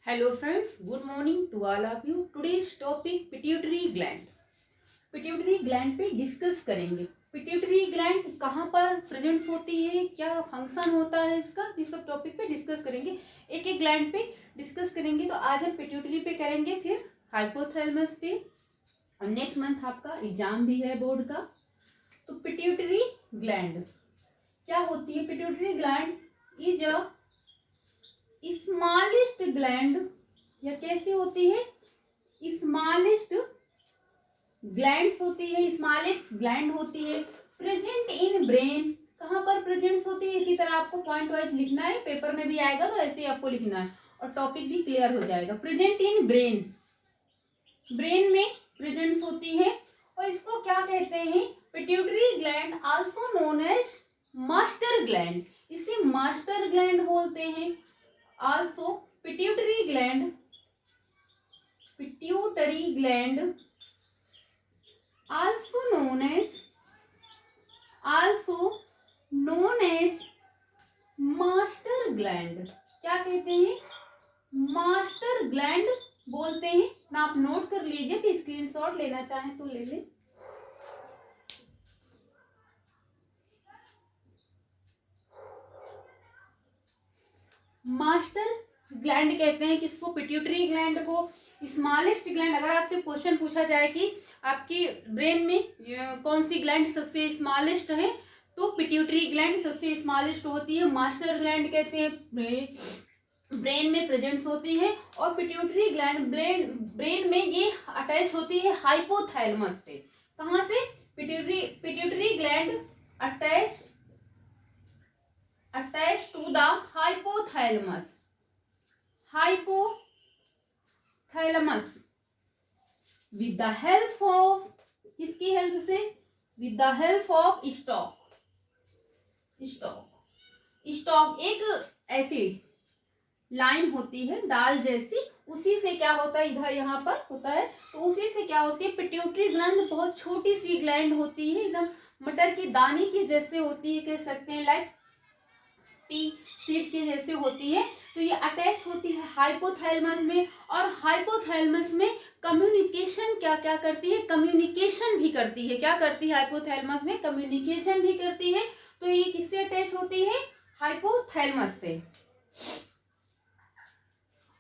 Hello friends, good morning to all of you. Today's topic pituitary gland. Pituitary gland पे discuss करेंगे. Pituitary gland कहाँ पर present होती है, क्या फंक्शन होता है इसका, इस सब टॉपिक पे डिस्कस करेंगे. एक एक ग्लैंड पे डिस्कस करेंगे. तो आज हम पिट्यूटरी पे करेंगे, फिर हाइपोथैलेमस पे, और नेक्स्ट मंथ आपका एग्जाम भी है बोर्ड का. तो पिट्यूटरी ग्लैंड क्या होती है? Pituitary gland is a smallest gland, या कैसी होती है? स्मॉलेस्ट ग्लैंड्स होती है, स्मॉलेस्ट ग्लैंड होती है. प्रेजेंट इन ब्रेन, कहाँ पर प्रेजेंट होती है? इसी तरह आपको पॉइंट वाइज लिखना है, पेपर में भी आएगा तो ऐसे ही आपको लिखना है और टॉपिक भी क्लियर हो जाएगा. प्रेजेंट इन ब्रेन, ब्रेन में प्रेजेंट होती है. और इसको क्या कहते हैं? Pituitary gland, also known as master gland. इसे मास्टर ग्लैंड बोलते हैं. Also pituitary gland, pituitary gland also known as master gland. क्या कहते हैं? मास्टर ग्लैंड बोलते हैं ना. आप नोट कर लीजिए, फिर स्क्रीनशॉट लेना चाहें तो ले लें. मास्टर ग्लैंड कहते हैं किसको? पिट्यूटरी ग्लैंड को. स्मॉलेस्ट ग्लैंड, अगर आपसे क्वेश्चन पूछा जाए कि आपकी ब्रेन में कौन सी ग्लैंड सबसे स्मॉलेस्ट है, तो पिट्यूटरी ग्लैंड सबसे स्मॉलेस्ट होती है. मास्टर ग्लैंड कहते हैं ब्रेन में प्रेजेंट होती है. और पिट्यूटरी ग्लैंड ब्रेन में ये अटैच होती है हाइपोथैलेमस से. कहाँ से? Pituitary gland attach to the hypothalamus. Hypothalamus with the help of, किसकी हेल्प से? With the help of stalk. Stalk एक ऐसी लाइन होती है डाल जैसी, उसी से क्या होता है, इधर यहाँ पर होता है, तो उसी से क्या होती है? पिट्यूटरी ग्लैंड बहुत छोटी सी ग्लैंड होती है, एकदम मटर की दाने की जैसे होती है, कह सकते हैं लाइक पी सीड के जैसे होती है. तो ये अटैच होती है हाइपोथैलेमस में. और हाइपोथैलेमस में कम्युनिकेशन क्या क्या करती है? कम्युनिकेशन भी करती है. क्या करती है हाइपोथैलेमस में? कम्युनिकेशन भी करती है. तो ये किससे अटैच होती है? हाइपोथैलेमस से.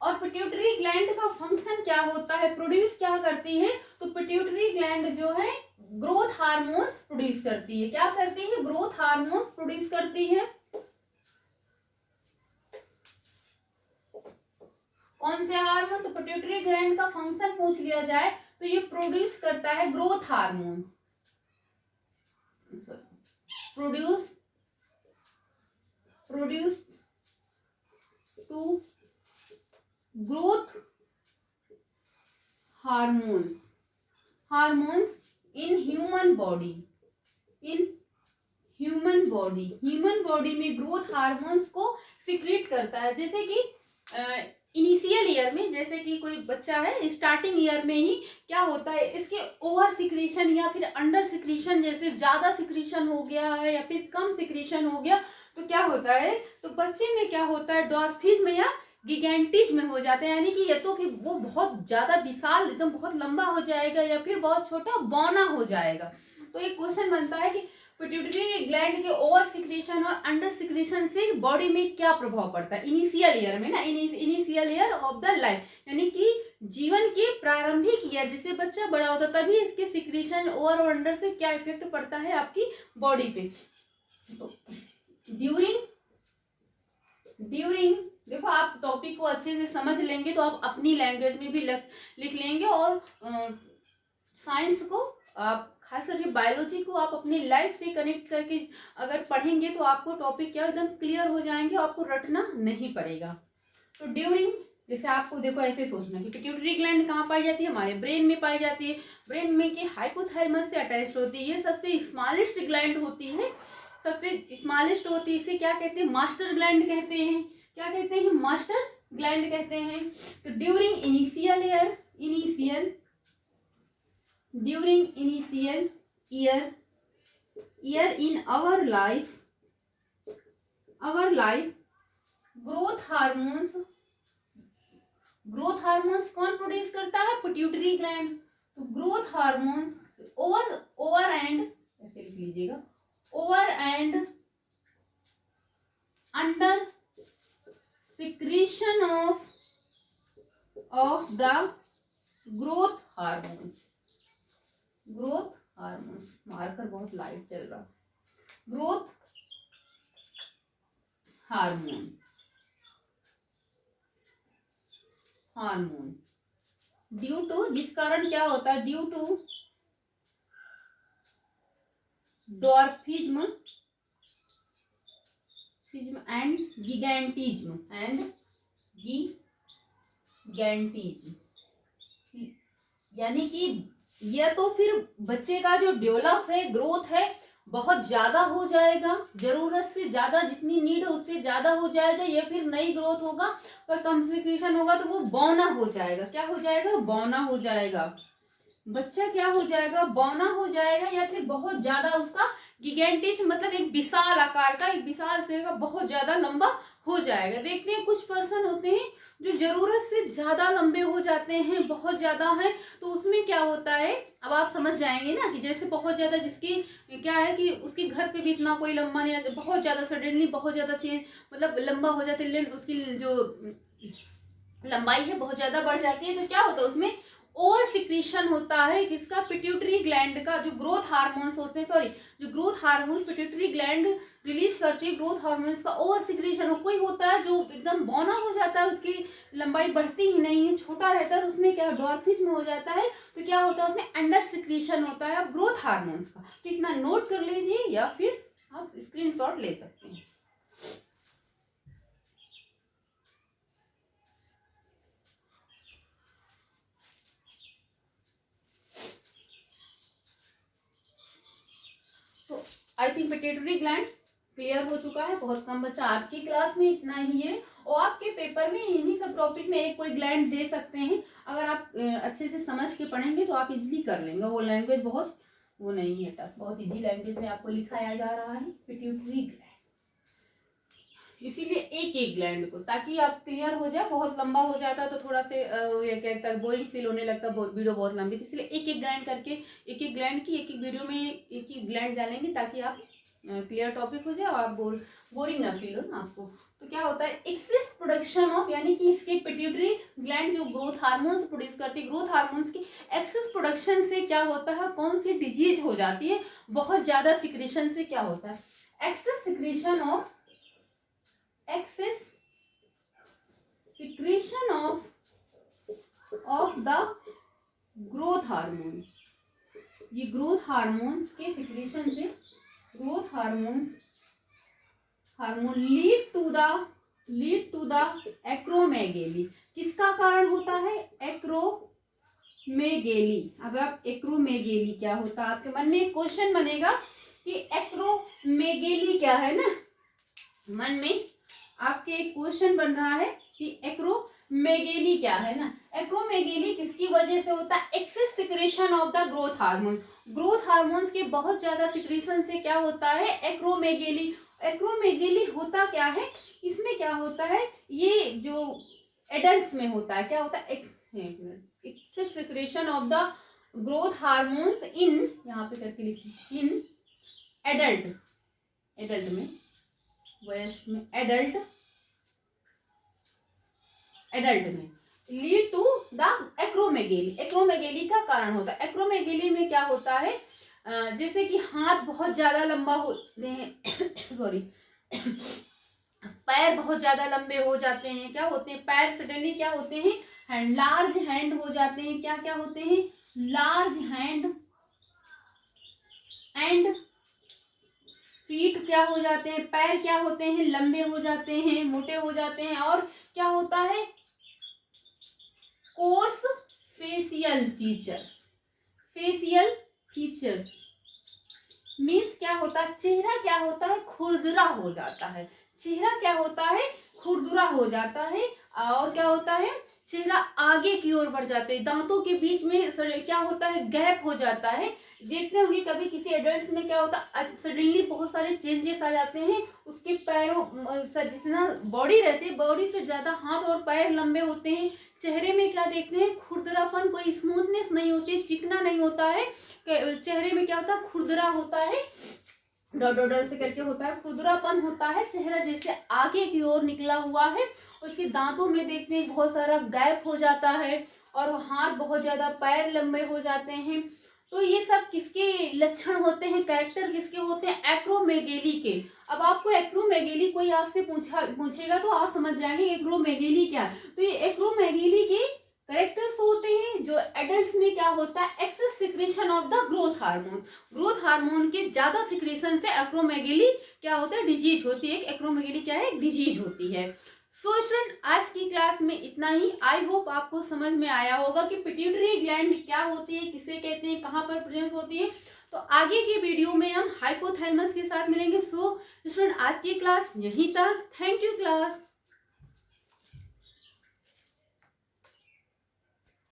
और पिट्यूटरी ग्लैंड का फंक्शन क्या होता है? प्रोड्यूस क्या करती है? तो पिट्यूटरी ग्लैंड जो है ग्रोथ हार्मोन्स प्रोड्यूस करती है. क्या करती है? ग्रोथ हार्मोन्स प्रोड्यूस करती है. कौन से हार्मोन? तो पिट्यूटरी ग्लैंड का फंक्शन पूछ लिया जाए तो ये प्रोड्यूस करता है growth hormone. Produce to growth hormones in human body. Human body में ग्रोथ हार्मोन्स को सिक्रीट करता है. जैसे कि इनिशियल ईयर में, जैसे कि कोई बच्चा है, स्टार्टिंग ईयर में ही क्या होता है, इसके ओवर सिक्रीशन या फिर अंडर सिक्रीशन, जैसे ज्यादा सिक्रीशन हो गया है या फिर कम सिक्रीशन हो गया, तो क्या होता है, तो बच्चे में क्या होता है, डॉर्फिज्म या गिगेंटिज्म हो जाता है. यानी कि या तो फिर वो बहुत ज्यादा विशाल, एकदम बहुत लंबा हो जाएगा, या फिर बहुत छोटा बौना हो जाएगा. तो एक क्वेश्चन बनता है कि पिट्यूटरी ग्लैंड के ओवर सिक्रीशन और अंडर सिक्रीशन से बॉडी में क्या प्रभाव पड़ता है इनिशियल ईयर में ना. Initial year of the life, यानी कि जीवन के प्रारंभिक ईयर, जैसे बच्चा बड़ा होता है तभी इसके सिक्रीशन ओवर और अंडर से क्या इफेक्ट पड़ता है आपकी बॉडी पे. तो ड्यूरिंग देखो, आप टॉपिक को अच्छे से समझ लेंगे तो आप अपनी लैंग्वेज में भी लिख लेंगे. और साइंस को आप, खास करके बायोलॉजी को आप अपनी लाइफ से कनेक्ट करके अगर पढ़ेंगे तो आपको टॉपिक क्या एकदम क्लियर हो जाएंगे, आपको रटना नहीं पड़ेगा. तो ड्यूरिंग, जैसे आपको देखो ऐसे सोचना कि पिट्यूटरी ग्लैंड कहाँ पाई जाती है? हमारे ब्रेन में पाई जाती है. ब्रेन में कि हाइपोथैलेमस से अटैच होती है. ये सबसे स्मॉलेस्ट ग्लैंड होती है, सबसे स्मॉलेस्ट होती है. इसे क्या कहते हैं? मास्टर ग्लैंड कहते हैं. क्या कहते हैं? मास्टर ग्लैंड कहते हैं. तो during initial year in our life, growth hormones growth hormones कौन प्रोड्यूस करता है? Pituitary gland. तो ग्रोथ हार्मोन्स ओवर एंड, ऐसे लिख लीजिएगा, over and under secretion of the growth hormones. Growth hormones, marker बहुत लाइट चल रहा। ग्रोथ हार्मोन, ड्यू टू, जिस कारण क्या होता है? ड्यू टू डॉर्फिज्म एंड गिगैंटिज्म यानी कि यह तो फिर बच्चे का जो डेवलप है, ग्रोथ है, बहुत ज्यादा हो जाएगा, जरूरत से ज्यादा, जितनी नीड है उससे ज्यादा हो जाएगा, या फिर नई ग्रोथ होगा पर कम सिक्रीशन होगा तो वो बौना हो जाएगा। क्या हो जाएगा? बौना हो जाएगा। बच्चा क्या हो जाएगा? बौना हो जाएगा, या फिर बहुत ज्यादा उसका गिगेंटिस, मतलब एक विशाल आकार का, एक विशाल से का बहुत ज्यादा लंबा हो जाएगा। देखते हैं कुछ पर्सन होते हैं जो जरूरत से ज्यादा लंबे हो जाते हैं, बहुत ज्यादा है, तो उसमें क्या होता है, अब आप समझ जाएंगे ना, कि जैसे बहुत ज्यादा, जिसकी क्या है कि उसके घर पे भी इतना कोई लंबा नहीं है, बहुत ज्यादा सडनली बहुत ज्यादा चेंज, मतलब लंबा हो जाता है, उसकी जो लंबाई है बहुत ज्यादा बढ़ जाती है, तो क्या होता है उसमें ओवर सिक्रीशन होता है, किसका? पिट्यूटरी ग्लैंड का। जो ग्रोथ हार्मोन्स होते हैं, सॉरी, जो growth hormones pituitary gland release करती है, ग्रोथ हार्मोन्स का ओवर सिक्रीशन। कोई होता है जो एकदम बौना हो जाता है, उसकी लंबाई बढ़ती ही नहीं है, छोटा रहता है, तो उसमें क्या डॉर्फिज्म हो जाता है, तो क्या होता है उसमें अंडर सिक्रीशन होता है ग्रोथ हार्मोन्स का। तो इतना नोट कर लीजिए, या फिर आप स्क्रीनशॉट ले सकते हैं। तो I think pituitary gland clear हो चुका है। बहुत कम बच्चा, आपकी क्लास में इतना ही है, और आपके पेपर में इन्हीं सब टॉपिक में एक कोई ग्लैंड दे सकते हैं। अगर आप अच्छे से समझ के पढ़ेंगे तो आप इजीली कर लेंगे। वो लैंग्वेज बहुत वो नहीं है टफ, बहुत इजी लैंग्वेज में आपको लिखाया जा रहा है पिट्यूटरी ग्लैंड। इसीलिए एक एक ग्लैंड को, ताकि आप क्लियर हो जाए। बहुत लंबा हो जाता है तो थोड़ा से ये कहता है बोरिंग फील होने लगता है, वीडियो बहुत लंबी, इसलिए एक एक ग्लैंड करके, एक एक ग्लैंड की एक एक वीडियो में एक ही ग्लैंड डालेंगे, ताकि आप क्लियर टॉपिक हो जाए और आप बोरिंग ना फील हो ना आपको। तो क्या होता है, एक्सेस प्रोडक्शन ऑफ, यानी कि इसके पिट्यूटरी ग्लैंड जो ग्रोथ हार्मोन्स प्रोड्यूस करती है, ग्रोथ हार्मोन्स की एक्सेस प्रोडक्शन से क्या होता है, कौन सी डिजीज हो जाती है? बहुत ज्यादा सिक्रेशन से क्या होता है? Excess secretion of, excess secretion of the growth hormone। ये ग्रोथ हार्मोन्स के सिक्रेशन से, growth hormone lead to the acromegaly. किसका कारण होता है? एक्रोमेगेली। अब आप एक्रोमेगेली क्या होता है, आपके मन में एक क्वेश्चन बनेगा कि एक्रोमेगेली क्या है ना, मन में आपके एक क्वेश्चन बन रहा है कि एक्रोमेगेली क्या है ना। एक्रोमेगेली किसकी वजह से होता है? Excess secretion of the growth hormone. Growth hormones के बहुत ज्यादा सिक्रेशन से क्या होता है? एक्रोमेगेली। एक्रोमेगेली होता क्या है? इसमें क्या होता है, ये जो एडल्ट्स में होता है, क्या होता है? Excess secretion of the growth hormones in, यहाँ पे करके लिखिए, इन एडल्ट में, वयस्क में, एडल्ट में lead to the acromegaly. Acromegaly का कारण होता है। एक्रोमेगेली में क्या होता है, जैसे कि हाथ बहुत ज्यादा लंबा होते हैं, सॉरी, पैर बहुत ज्यादा लंबे हो जाते हैं। क्या होते हैं? पैर सडनली क्या होते हैं? लार्ज हैंड हो जाते हैं। क्या क्या होते हैं? लार्ज हैंड एंड फीट क्या हो जाते हैं? पैर क्या होते हैं? लंबे हो जाते हैं, मोटे हो जाते हैं। और क्या होता है? कोर्स फेशियल फीचर्स मीन्स क्या होता है? चेहरा क्या होता है? खुरदरा हो जाता है। चेहरा क्या होता है, खुरदुरा हो जाता है, और क्या होता है, चेहरा आगे की ओर बढ़ जाते हैं, दांतों के बीच में क्या होता है, गैप हो जाता है। देखते होंगे कभी किसी एडल्ट में क्या होता है, सडनली बहुत सारे चेंजेस आ जाते हैं, उसके पैरों जितना बॉडी रहती है, बॉडी से ज्यादा हाथ और पैर लंबे होते हैं। चेहरे में क्या देखते हैं, खुरदरापन, कोई स्मूथनेस नहीं होती, चिकना नहीं होता है, चेहरे में क्या होता है, खुरदरा होता है, डॉट डॉट से करके होता है, खुरदरापन होता है, चेहरा जैसे आगे की ओर निकला हुआ है। उसके दांतों में देखते हैं बहुत सारा गैप हो जाता है, और हाथ बहुत ज्यादा, पैर लंबे हो जाते हैं। तो ये सब किसके लक्षण होते हैं, कैरेक्टर किसके होते हैं, एक्रोमेगेली के। अब आपको एक्रोमेगेली कोई आपसे पूछेगा तो आप समझ जाएंगे एक्रोमेगेली क्या है। तो ये एक्रोमेगेली के करेक्टर्स होते हैं जो एडल्ट्स में क्या होता है, excess secretion of the growth hormone, growth hormone के ज्यादा सिक्रेशन से एक्रोमेगेली क्या होता है, डिजीज होती है। एक्रोमेगेली क्या है, डिजीज होती है। सो स्टूडेंट, आज की क्लास में इतना ही। आई होप आपको समझ में आया होगा कि पिट्यूटरी ग्लैंड क्या होती है, किसे कहते हैं, कहाँ पर प्रेजेंस होती है। तो आगे की वीडियो में हम हाइपोथैलेमस के साथ मिलेंगे। सो स्टूडेंट, आज की क्लास यहीं तक। Thank you class.